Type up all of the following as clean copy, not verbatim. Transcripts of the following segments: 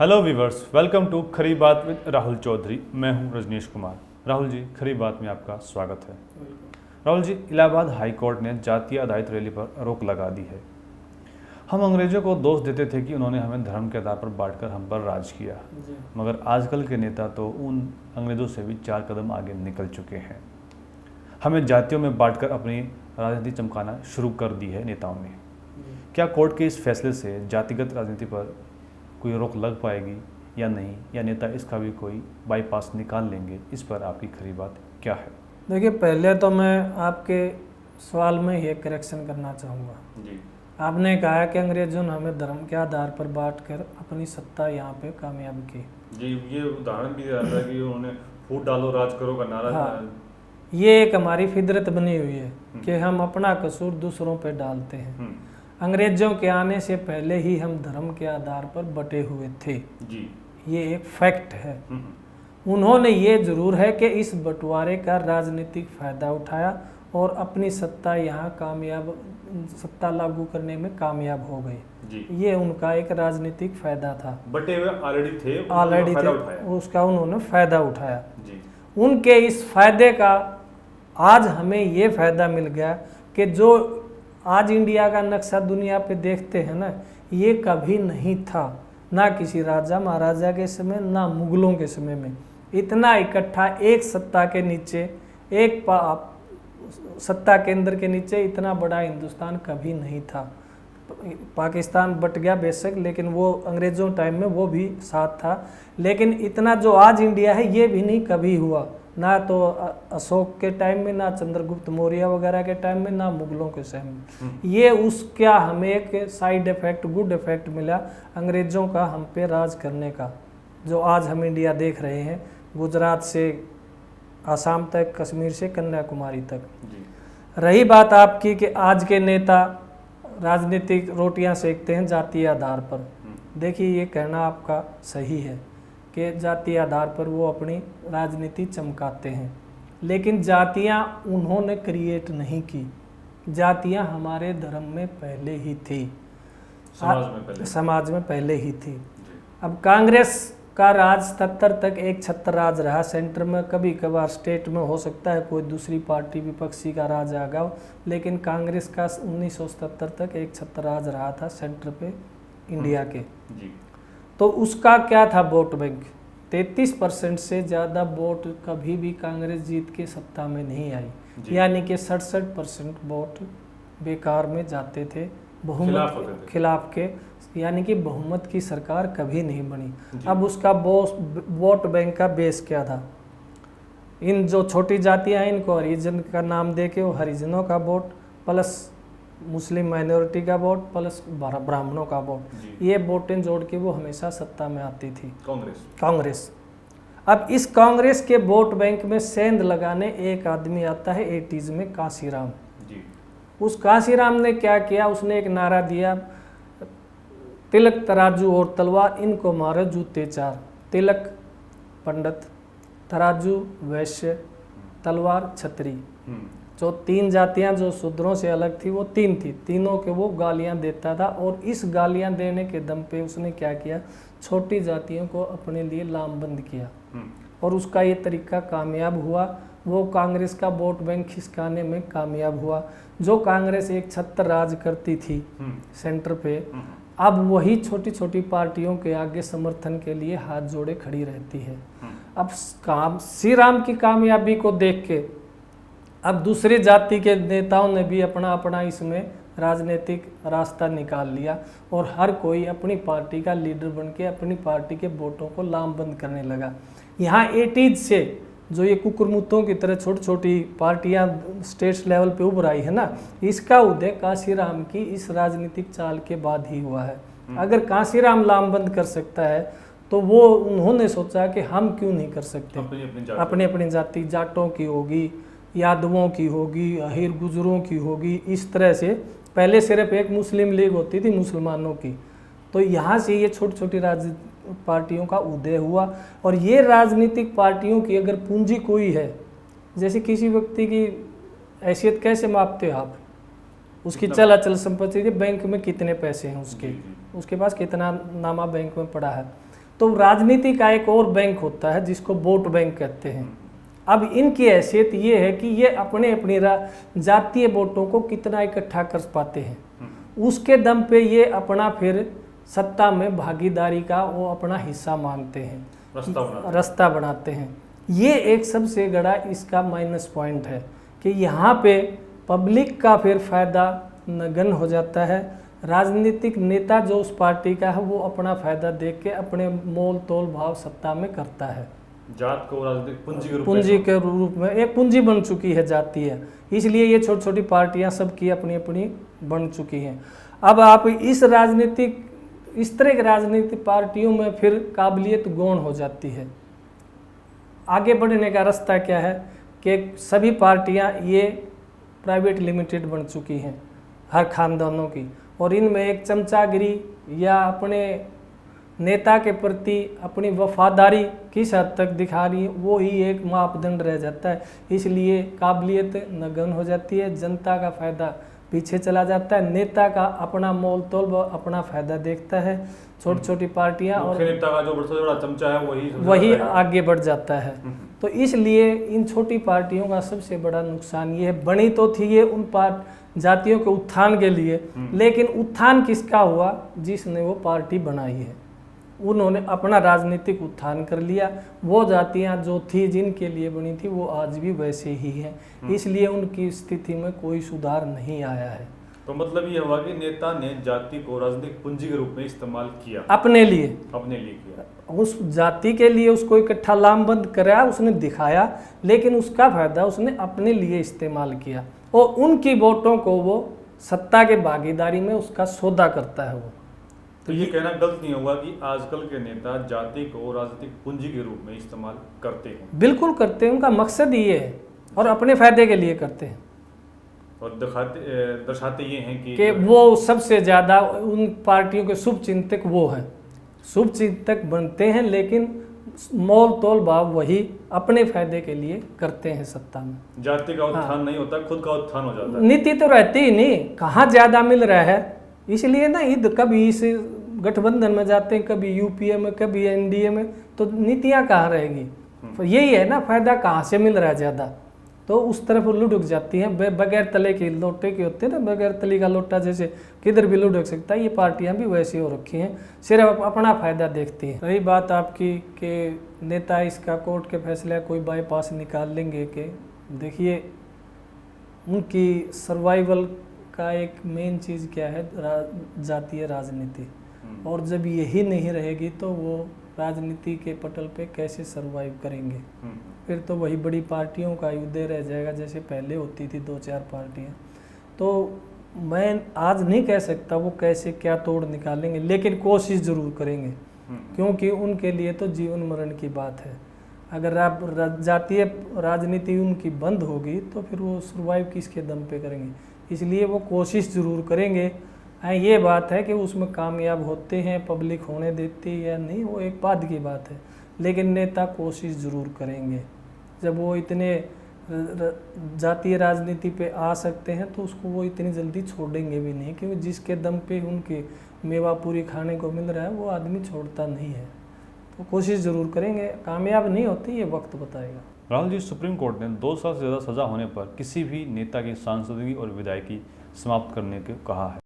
Hello viewers, welcome to खरी बात with Rahul Chaudhary. मैं हूं रजनीश कुमार। राहुल जी, खरी बात में आपका स्वागत है। राहुल जी, इलाहाबाद हाई कोर्ट ने जातीय आधारित रैली पर रोक लगा दी है। हम अंग्रेजों को दोष देते थे कि उन्होंने हमें धर्म के आधार पर बांटकर हम पर राज किया, मगर आजकल के नेता तो उन अंग्रेजों से भी 4 कदम आगे निकल चुके हैं। हमें जातियों में बांटकर अपनी राजनीति चमकाना शुरू कर दी है नेताओं ने। क्या कोर्ट के इस फैसले से जातिगत राजनीति पर कोई रोक लग पाएगी या नहीं, या नेता इसका भी कोई बाईपास निकाल लेंगे? इस पर आपकी खरी बात क्या है? देखिए, पहले तो मैं आपके सवाल में ये करेक्शन करना चाहूँगा जी। आपने कहा कि अंग्रेजों ने हमें धर्म के आधार पर बांटकर अपनी सत्ता यहाँ पे कामयाब की। जी, ये उदाहरण भी दिया था कि उन्होंने फूट डालो राज करो का नारा। हाँ, ये एक हमारी फितरत बनी हुई है कि हम अपना कसूर दूसरों पे डालते हैं। अंग्रेजों के आने से पहले ही हम धर्म के आधार पर बटे हुए थे जी। ये एक फैक्ट है। उन्होंने ये जरूर है कि इस बंटवारे का राजनीतिक फायदा उठाया और अपनी सत्ता यहाँ सत्ता लागू करने में कामयाब हो गए। ये उनका एक राजनीतिक फायदा था। बटे हुए ऑलरेडी थे, उसका उन्होंने फायदा उठाया जी। उनके इस फायदे का आज हमें ये फायदा मिल गया कि जो आज इंडिया का नक्शा दुनिया पे देखते हैं ना, ये कभी नहीं था, ना किसी राजा महाराजा के समय, ना मुगलों के समय में इतना इकट्ठा एक सत्ता के नीचे, एक सत्ता केंद्र के नीचे इतना बड़ा हिंदुस्तान कभी नहीं था। पाकिस्तान बट गया बेशक, लेकिन वो अंग्रेज़ों टाइम में वो भी साथ था, लेकिन इतना जो आज इंडिया है ये भी नहीं कभी हुआ, ना तो अशोक के टाइम में, ना चंद्रगुप्त मौर्य वगैरह के टाइम में, ना मुगलों के समय में। ये उसका हमें एक साइड इफेक्ट, गुड इफेक्ट मिला अंग्रेज़ों का हम पे राज करने का, जो आज हम इंडिया देख रहे हैं, गुजरात से आसाम तक, कश्मीर से कन्याकुमारी तक। रही बात आपकी कि आज के नेता राजनीतिक रोटियां सेकते हैं जातीय आधार पर, देखिए ये कहना आपका सही है कि जातीय आधार पर वो अपनी राजनीति चमकाते हैं, लेकिन जातियां उन्होंने क्रिएट नहीं की। जातियां हमारे धर्म में पहले ही थी, समाज में पहले ही थी। अब कांग्रेस का राज 77 तक एक छत्र राज रहा सेंटर में, कभी कभार स्टेट में हो सकता है कोई दूसरी पार्टी विपक्षी का राज आ गया, लेकिन कांग्रेस का 1977 तक एक छत्र राज रहा था सेंटर पे इंडिया के। तो उसका क्या था वोट बैंक? 33% से ज़्यादा वोट कभी भी कांग्रेस जीत के सत्ता में नहीं आई, यानी कि 67% वोट बेकार में जाते थे, बहुमत खिलाफ के, यानी कि बहुमत की सरकार कभी नहीं बनी। अब उसका वोट बैंक का बेस क्या था? इन जो छोटी जातियां हैं इनको हरिजन का नाम दे के वो हरिजनों का वोट प्लस मुस्लिम माइनॉरिटी का वोट प्लस ब्राह्मणों का वोट, ये वोटें जोड़ के वो हमेशा सत्ता में आती थी कांग्रेस। अब इस कांग्रेस के वोट बैंक में सेंध लगाने एक आदमी आता है 80s में, कांसीराम। उस कांसीराम ने क्या किया? उसने एक नारा दिया, तिलक तराजू और तलवार, इनको मारो जूते 4। तिलक पंडित, तराजू वैश्य, तलवार छत्री। जो 3 जातियां जो शूद्रों से अलग थी वो 3 थी, तीनों के वो गालियां देता था, और इस गालियां देने के दम पे उसने क्या किया? छोटी जातियों को अपने लिए लामबंद किया, और उसका ये तरीका कामयाब हुआ। वो कांग्रेस का वोट बैंक खिसकाने में कामयाब हुआ। जो कांग्रेस एक छत्र राज करती थी सेंटर पे, अब वही छोटी छोटी पार्टियों के आगे समर्थन के लिए हाथ जोड़े खड़ी रहती है। अब श्री राम की कामयाबी को देख के अब दूसरी जाति के नेताओं ने भी अपना अपना इसमें राजनीतिक रास्ता निकाल लिया, और हर कोई अपनी पार्टी का लीडर बन के अपनी पार्टी के वोटों को लामबंद करने लगा। यहाँ 80s से जो ये कुकुरमुत्तों की तरह छोटी छोटी पार्टियां स्टेट लेवल पे उभर आई है ना, इसका उदय कांसीराम की इस राजनीतिक चाल के बाद ही हुआ है। अगर कांसीराम लामबंद कर सकता है तो वो उन्होंने सोचा कि हम क्यों नहीं कर सकते। अपनी अपनी जाति, जाटों की होगी, यादवों की होगी, अहीर गुजरों की होगी, इस तरह से पहले सिर्फ एक मुस्लिम लीग होती थी मुसलमानों की। तो यहाँ से ये छोटी छोटी पार्टियों का उदय हुआ, और ये राजनीतिक पार्टियों की अगर पूंजी कोई है, जैसे किसी व्यक्ति की हैसियत कैसे मापते हो आप? उसकी चल अचल संपत्ति के बैंक में कितने पैसे हैं उसके पास कितना नामा बैंक में पड़ा है। तो राजनीति का एक और बैंक होता है जिसको वोट बैंक कहते हैं। अब इनकी हैसियत ये है कि ये अपने अपनी जातीय वोटों को कितना इकट्ठा कर पाते हैं, उसके दम पे ये अपना फिर सत्ता में भागीदारी का वो अपना हिस्सा मांगते हैं, रास्ता बनाते हैं। ये एक सबसे बड़ा इसका माइनस पॉइंट है कि यहाँ पे पब्लिक का फिर फायदा नगण्य हो जाता है। राजनीतिक नेता जो उस पार्टी का है वो अपना फायदा देख के अपने मोल तोल भाव सत्ता में करता है। जात को राजनीतिक पूंजी के रूप में एक पूंजी बन चुकी है जातीय, इसलिए ये छोटी छोटी पार्टियां सबकी अपनी अपनी बन चुकी हैं। अब आप इस तरह की राजनीतिक पार्टियों में फिर काबिलियत गौण हो जाती है। आगे बढ़ने का रास्ता क्या है कि सभी पार्टियां ये प्राइवेट लिमिटेड बन चुकी हैं हर खानदानों की, और इनमें एक चमचागिरी या अपने नेता के प्रति अपनी वफादारी किस हद तक दिखा रही है वो ही एक मापदंड रह जाता है। इसलिए काबिलियत नगण्य हो जाती है, जनता का फायदा पीछे चला जाता है, नेता का अपना मोल तोल अपना फायदा देखता है। छोटी छोटी पार्टियां और नेता का जो बड़ा चमचा है वही आगे बढ़ जाता है। तो इसलिए इन छोटी पार्टियों का सबसे बड़ा नुकसान ये है। बनी तो थी ये उन जातियों के उत्थान के लिए, लेकिन उत्थान किसका हुआ? जिसने वो पार्टी बनाई है, उन्होंने अपना राजनीतिक उत्थान कर लिया। वो जातियां जो थी जिनके लिए बनी थी वो आज भी वैसे ही हैं, इसलिए उनकी स्थिति में कोई सुधार नहीं आया है। तो मतलब ये हुआ कि नेता ने जाति को राजनीतिक पूंजी के रूप में इस्तेमाल किया, अपने लिए किया, उस जाति के लिए उसको इकट्ठा लामबंद कराया, उसने दिखाया, लेकिन उसका फायदा उसने अपने लिए इस्तेमाल किया और उनकी वोटों को वो सत्ता के भागीदारी में उसका सौदा करता है वो। तो ये कहना गलत नहीं होगा कि आजकल के नेता जाति को राजनीतिक पूंजी के रूप में इस्तेमाल करते हैं? बिल्कुल करते हैं, उनका मकसद ये है और अपने फायदे के लिए करते हैं। और दर्शाते ये हैं कि वो सबसे ज़्यादा उन पार्टियों के शुभ चिंतक वो हैं, शुभ चिंतक बनते हैं, लेकिन मोल तोल भाव वही अपने फायदे के लिए करते हैं सत्ता में। जाति का उत्थान नहीं होता, खुद का उत्थान हो जाता है। नीति तो रहती ही नहीं, कहाँ ज़्यादा मिल रहा है, इसलिए ना ईद कभी इस गठबंधन में जाते हैं, कभी यूपीए में, कभी एनडीए में, तो नीतियाँ कहाँ रहेगी? तो यही है ना, फायदा कहाँ से मिल रहा है ज़्यादा, तो उस तरफ लुढ़क जाती हैं। बगैर तले के लोटे के होते हैं ना, बगैर तली का लोटा जैसे किधर भी लुढ़क सकता है, ये पार्टियां भी वैसी हो रखी हैं, सिर्फ अपना फायदा देखती हैं। रही बात आपकी कि नेता इसका कोर्ट के फैसले कोई बाईपास निकाल लेंगे, कि देखिए उनकी सर्वाइवल का एक मेन चीज़ क्या है? जातीय राजनीति, और जब यही नहीं रहेगी तो वो राजनीति के पटल पे कैसे सरवाइव करेंगे? फिर तो वही बड़ी पार्टियों का युद्ध रह जाएगा जैसे पहले होती थी 2-4 पार्टियां। तो मैं आज नहीं कह सकता वो कैसे क्या तोड़ निकालेंगे, लेकिन कोशिश ज़रूर करेंगे, क्योंकि उनके लिए तो जीवन मरण की बात है। अगर जातीय राजनीति उनकी बंद होगी तो फिर वो सर्वाइव किसके दम पे करेंगे? इसलिए वो कोशिश ज़रूर करेंगे। ये बात है कि उसमें कामयाब होते हैं, पब्लिक होने देती है या नहीं, वो एक बाद की बात है, लेकिन नेता कोशिश ज़रूर करेंगे। जब वो इतने जातीय राजनीति पे आ सकते हैं तो उसको वो इतनी जल्दी छोड़ेंगे भी नहीं, क्योंकि जिसके दम पे उनकी मेवा पूरी खाने को मिल रहा है वो आदमी छोड़ता नहीं है। तो कोशिश ज़रूर करेंगे, कामयाब नहीं होती ये वक्त बताएगा। राहुल जी, सुप्रीम कोर्ट ने 2 साल से ज़्यादा सज़ा होने पर किसी भी नेता की सांसदगी और विधायकी समाप्त करने को कहा है।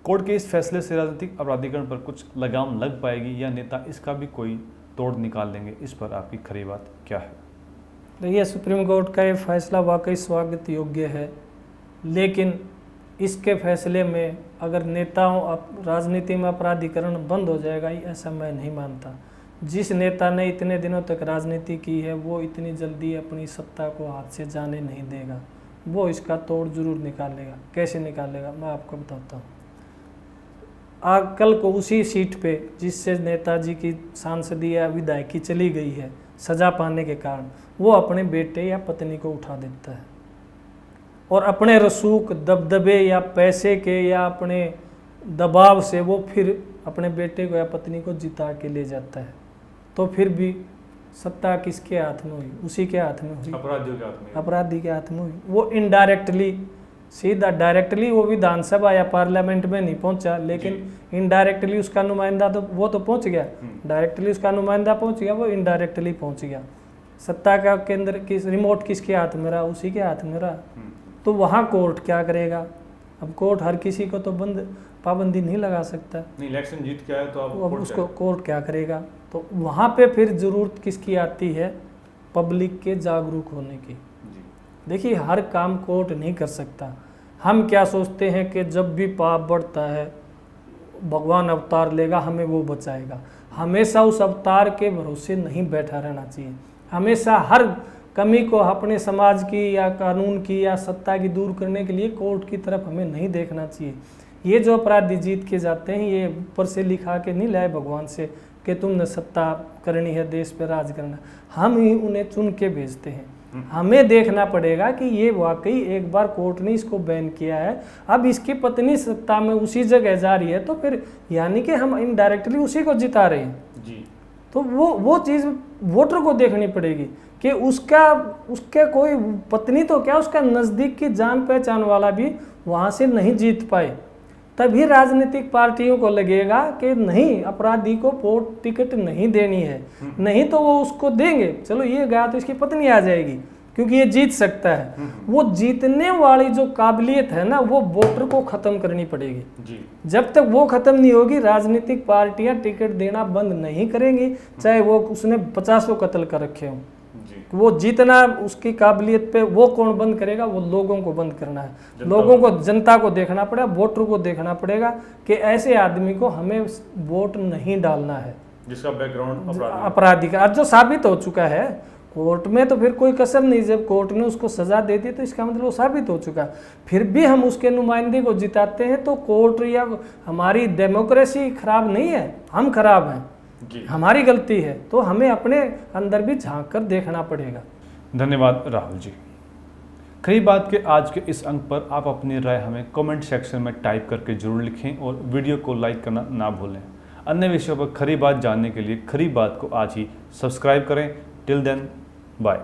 कोर्ट के इस फैसले से राजनीतिक अपराधीकरण पर कुछ लगाम लग पाएगी या नेता इसका भी कोई तोड़ निकाल लेंगे? इस पर आपकी खरी बात क्या है? देखिए, सुप्रीम कोर्ट का ये फैसला वाकई स्वागत योग्य है, लेकिन इसके फैसले में अगर नेताओं राजनीति में अपराधीकरण बंद हो जाएगा, ऐसा मैं नहीं मानता। जिस नेता ने इतने दिनों तक राजनीति की है वो इतनी जल्दी अपनी सत्ता को हाथ से जाने नहीं देगा, वो इसका तोड़ जरूर निकालेगा। कैसे निकालेगा मैं आपको बताता हूँ। कल को उसी सीट पे जिससे नेताजी की सांसदीय या विधायकी चली गई है सजा पाने के कारण, वो अपने बेटे या पत्नी को उठा देता है और अपने रसूख दबदबे या पैसे के या अपने दबाव से वो फिर अपने बेटे को या पत्नी को जिता के ले जाता है। तो फिर भी सत्ता किसके हाथ में हुई? उसी के हाथ में हुई, अपराधी के हाथ में हुई। वो इनडायरेक्टली सीधा डायरेक्टली वो विधानसभा या पार्लियामेंट में नहीं पहुंचा, लेकिन इनडायरेक्टली उसका नुमाइंदा तो वो तो पहुंच गया, डायरेक्टली उसका नुमाइंदा पहुंच गया, वो इनडायरेक्टली पहुंच गया। सत्ता का केंद्र किस, रिमोट किसके हाथ में रहा, उसी के हाथ में रहा। तो वहाँ कोर्ट क्या करेगा? अब कोर्ट हर किसी को तो पाबंदी नहीं लगा सकता, नहीं इलेक्शन जीत के आए तो अब उसको कोर्ट क्या करेगा? तो वहाँ पे फिर जरूरत किसकी आती है? पब्लिक के जागरूक होने की। देखिए हर काम कोर्ट नहीं कर सकता। हम क्या सोचते हैं कि जब भी पाप बढ़ता है भगवान अवतार लेगा, हमें वो बचाएगा। हमेशा उस अवतार के भरोसे नहीं बैठा रहना चाहिए। हमेशा हर कमी को अपने समाज की या कानून की या सत्ता की दूर करने के लिए कोर्ट की तरफ हमें नहीं देखना चाहिए। ये जो अपराधी जीत के जाते हैं, ये ऊपर से लिखा के नहीं लाए भगवान से कि तुमने सत्ता करनी है, देश पे राज करना। हम ही उन्हें चुन के भेजते हैं। हमें देखना पड़ेगा कि ये वाकई एक बार कोर्ट ने इसको बैन किया है, अब इसकी पत्नी सत्ता में उसी जगह जा रही है, तो फिर यानी कि हम इनडायरेक्टली उसी को जिता रहे हैं जी। तो वो चीज़ वोटर को देखनी पड़ेगी कि उसके कोई पत्नी तो क्या, उसका नज़दीक की जान पहचान वाला भी वहाँ से नहीं जीत पाए। तभी राजनीतिक पार्टियों को लगेगा कि नहीं, अपराधी को वोट टिकट नहीं देनी है, नहीं तो वो उसको देंगे। चलो ये गया तो इसकी पत्नी आ जाएगी क्योंकि ये जीत सकता है। वो जीतने वाली जो काबिलियत है ना, वो वोटर को खत्म करनी पड़ेगी जी। जब तक वो खत्म नहीं होगी, राजनीतिक पार्टियां टिकट देना बंद नहीं करेंगी, चाहे वो उसने 50 कत्ल कर रखे हों। वो जीतना उसकी काबिलियत पे वो कौन बंद करेगा? वो लोगों को बंद करना है। लोगों को, जनता को देखना पड़ेगा, वोटर को देखना पड़ेगा कि ऐसे आदमी को हमें वोट नहीं डालना है जिसका बैकग्राउंड अपराधी का, जो साबित हो चुका है कोर्ट में। तो फिर कोई कसर नहीं, जब कोर्ट ने उसको सजा दे दी तो इसका मतलब वो साबित हो चुका। फिर भी हम उसके नुमाइंदे को जिताते हैं तो कोर्ट या हमारी डेमोक्रेसी खराब नहीं है, हम खराब हैं, हमारी गलती है। तो हमें अपने अंदर भी झांक कर देखना पड़ेगा। धन्यवाद राहुल जी। खरी बात के आज के इस अंक पर आप अपनी राय हमें कमेंट सेक्शन में टाइप करके जरूर लिखें और वीडियो को लाइक करना ना भूलें। अन्य विषयों पर खरी बात जानने के लिए खरी बात को आज ही सब्सक्राइब करें। Till then bye.